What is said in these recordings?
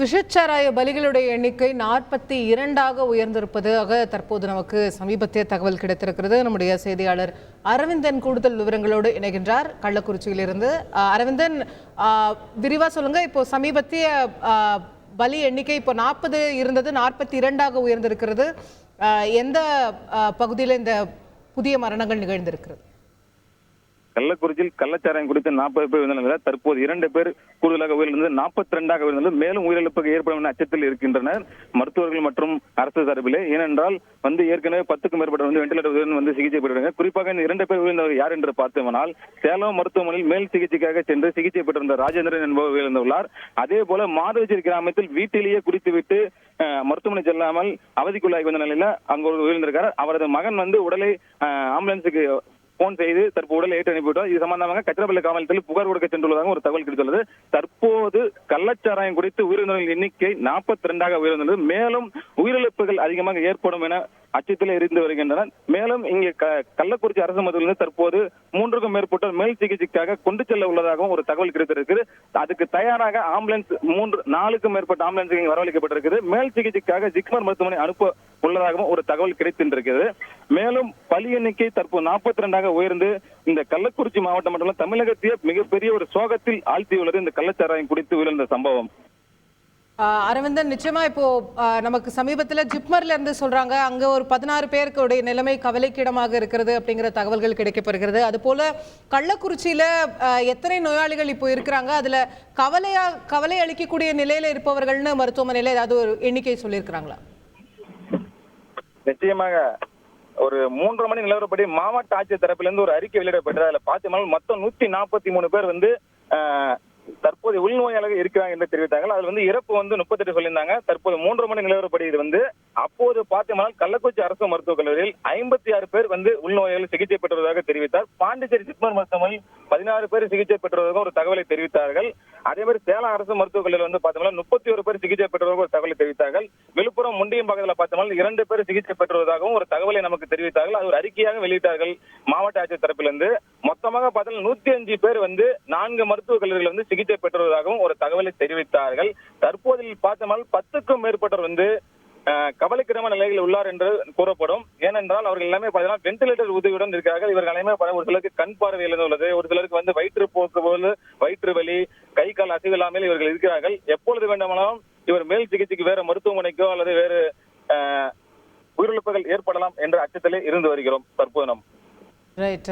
விஷச்சாராய பலிகளுடைய எண்ணிக்கை 42ஆக உயர்ந்திருப்பதாக தற்போது நமக்கு சமீபத்திய தகவல் கிடைத்திருக்கிறது. நம்முடைய செய்தியாளர் அரவிந்தன் கூடுதல் விவரங்களோடு இணைகின்றார் கள்ளக்குறிச்சியிலிருந்து. அரவிந்தன், விரிவா சொல்லுங்க. இப்போ சமீபத்திய பலி எண்ணிக்கை இப்போ 40 இருந்தது, 42ஆக உயர்ந்திருக்கிறது. எந்த பகுதியில் இந்த புதிய மரணங்கள் நிகழ்ந்திருக்கிறது? கள்ளக்குறிச்சியில் கள்ளச்சாராயம் குறித்து 40 பேர் உயிரிழந்தனர். தற்போது 2 பேர் கூடுதலாக உயிரிழந்தது 42ஆக உயிரிழந்தது. மேலும் உயிரிழப்புக்கு ஏற்படும் என அச்சத்தில் இருக்கின்றனர் மருத்துவர்கள் மற்றும் அரசு தரப்பிலே. ஏனென்றால் ஏற்கனவே 10க்கும் மேற்பட்ட வெண்டிலேட்டர் சிகிச்சை பெறுகிறாங்க. குறிப்பாக இந்த 2 பேர் உயிரிழந்தவர் யார் என்று பார்த்தோம்னால், சேலம் மருத்துவமனையில் மேல் சிகிச்சைக்காக சென்று சிகிச்சை பெற்றிருந்த ராஜேந்திரன் என்பவர் உயிரிழந்துள்ளார். அதே போல மாதவச்சேரி கிராமத்தில் வீட்டிலேயே குடித்துவிட்டு மருத்துவமனை செல்லாமல் அவதிக்குள்ளாகி வந்த நிலையில அங்கு உயிரிழந்திருக்கார். அவரது மகன் உடலை ஆம்புலன்ஸுக்கு போன் செய்து தற்போது உடலை ஏற்று அனுப்பிவிட்டார். இது சம்பந்தமாக கச்சரப்பள்ளி காவல்துறையில் புகார் கொடுக்க சென்றுள்ளதாக ஒரு தகவல் கிடைத்துள்ளது. தற்போது கள்ளச்சாராயம் குறித்து உயிரிழந்தவர்களின் எண்ணிக்கை 42ஆக உயர்ந்துள்ளது. மேலும் உயிரிழப்புகள் அதிகமாக ஏற்படும் என அச்சத்தில் இருந்து வருகின்றனர். மேலும் இங்கே கள்ளக்குறிச்சி அரசு மருத்துவமனையில் தற்போது 3க்கும் மேற்பட்டோர் மேல் சிகிச்சைக்காக கொண்டு செல்ல உள்ளதாகவும் ஒரு தகவல் கிடைத்திருக்கிறது. அதுக்கு தயாராக ஆம்புலன்ஸ் 4க்கும் மேற்பட்ட ஆம்புலன்ஸ் இங்கே வரவழைக்கப்பட்டிருக்கிறது. மேல் சிகிச்சைக்காக ஜிப்மர் மருத்துவமனை அனுப்ப உள்ளதாகவும் ஒரு தகவல் கிடைத்திருக்கிறது. மேலும் பலி எண்ணிக்கை தற்போது 42ஆக உயர்ந்து இந்த கள்ளக்குறிச்சி மாவட்டம் மட்டும் தமிழகத்தையே மிகப்பெரிய ஒரு சோகத்தில் ஆழ்த்தியுள்ளது இந்த கள்ளச்சாராயம் குறித்து உயர்ந்த சம்பவம். அரவிந்தன், நிச்சயமா இப்போ நமக்கு சமீபத்தில் ஜிப்மர்ல இருந்து சொல்றாங்க அங்க ஒரு 16 பேருக்குடைய நிலைமை கவலைக்கிடமாக இருக்கிறது அப்படிங்கிற தகவல்கள் கிடைக்கப்படுகிறது. அது போல கள்ளக்குறிச்சியில எத்தனை நோயாளிகள் இப்போ இருக்கிறாங்க, அதுல கவலை அளிக்கக்கூடிய நிலையில இருப்பவர்கள்னு மருத்துவமனையில ஏதாவது ஒரு எண்ணிக்கை சொல்லியிருக்கிறாங்களா? நிச்சயமாக ஒரு 3:30 மணி நிலவரப்படி மாவட்ட ஆட்சியர் தரப்பிலிருந்து ஒரு அறிக்கை வெளியிடப்பட்டது. அதுல பார்த்தோம்னா மொத்தம் 143 பேர் தற்போது உள்நோயாளர்கள் இருக்கிறாங்க என்று தெரிவித்தார்கள். அதுல இறப்பு 38 சொல்லியிருந்தாங்க. தற்போது 3:30 மணி நிலவரப்படி இது அப்போது பார்த்தோம்னா கள்ளக்குறிச்சி அரசு மருத்துவக் கல்லூரியில் 56 பேர் உள்நோயாளர்கள் சிகிச்சை பெற்றுவதாக தெரிவித்தார். பாண்டிச்சேரி ஜிப்மர் மருத்துவமனையில் 16 பேர் சிகிச்சை பெற்றுவதாக ஒரு தகவலை தெரிவித்தார்கள். அதே மாதிரி சேலம் அரசு மருத்துவக் கல்லூரியில் பார்த்தோம்னா 31 பேர் சிகிச்சை பெற்றுவதாக ஒரு தகவலை தெரிவித்தார்கள். விழுப்புரம் முண்டியம் பக்கத்தில் பார்த்தோம்னா 2 பேர் சிகிச்சை பெற்றுவதாகவும் ஒரு தகவலை நமக்கு தெரிவித்தார்கள். அது ஒரு அறிக்கையாக வெளியிட்டார்கள் மாவட்ட ஆட்சியர் தரப்பிலிருந்து. மொத்தமாக பார்த்தோம்னா 105 பேர் 4 மருத்துவக் கல்லூரியில் சிகிச்சை பெற்றுவதாகவும் ஒரு தகவலை தெரிவித்தார்கள். தற்போது பார்த்தோம்னால் 10க்கும் மேற்பட்டவர் கவலைக்கிடமான நிலையில் உள்ளார் என்று கூறப்படும். ஏனென்றால் அவர்கள் எல்லாமே பார்த்தீங்கன்னா வெண்டிலேட்டர் உதவியுடன் இருக்கிறார்கள். இவர்கள் எல்லாமே ஒரு சிலருக்கு கண் பார்வை இழந்துள்ளது, ஒரு சிலருக்கு வயிற்றுப்போக்கு போது வயிற்று வலி, கை கால் அசைவு இல்லாமல் இவர்கள் இருக்கிறார்கள். எப்பொழுது வேண்டுமானாலும் இவர் மேல் சிகிச்சைக்கு வேற மருத்துவமனைக்கோ அல்லது வேறு உயிரிழப்புகள் ஏற்படலாம் என்ற அச்சத்திலே இருந்து வருகிறோம் தற்போது நாம். ரைட்,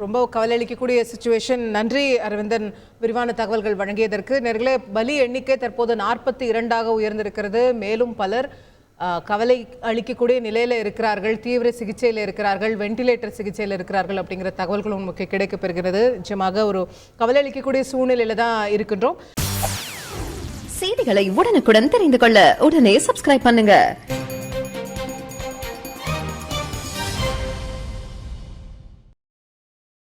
ரொம்ப கவலை அளிக்கக்கூடிய சிச்சுவேஷன். நன்றி அரவிந்தன், விரிவான தகவல்கள் வழங்கியதற்கு. நேர்களே, பலி எண்ணிக்கை தற்போது 42ஆக உயர்ந்திருக்கிறது. மேலும் பலர் கவலை அளிக்கக்கூடிய நிலையில இருக்கிறார்கள், தீவிர சிகிச்சையில் இருக்கிறார்கள், வெண்டிலேட்டர் சிகிச்சையில் இருக்கிறார்கள் அப்படிங்கிற தகவல்களும் நமக்கு கிடைக்கப்பெறுகிறது. நிச்சயமாக ஒரு கவலை அளிக்கக்கூடிய சூழ்நிலையில தான் இருக்கின்றோம். செய்திகளை உடனுக்குடன் தெரிந்து கொள்ள உடனே சப்ஸ்கிரைப் பண்ணுங்க.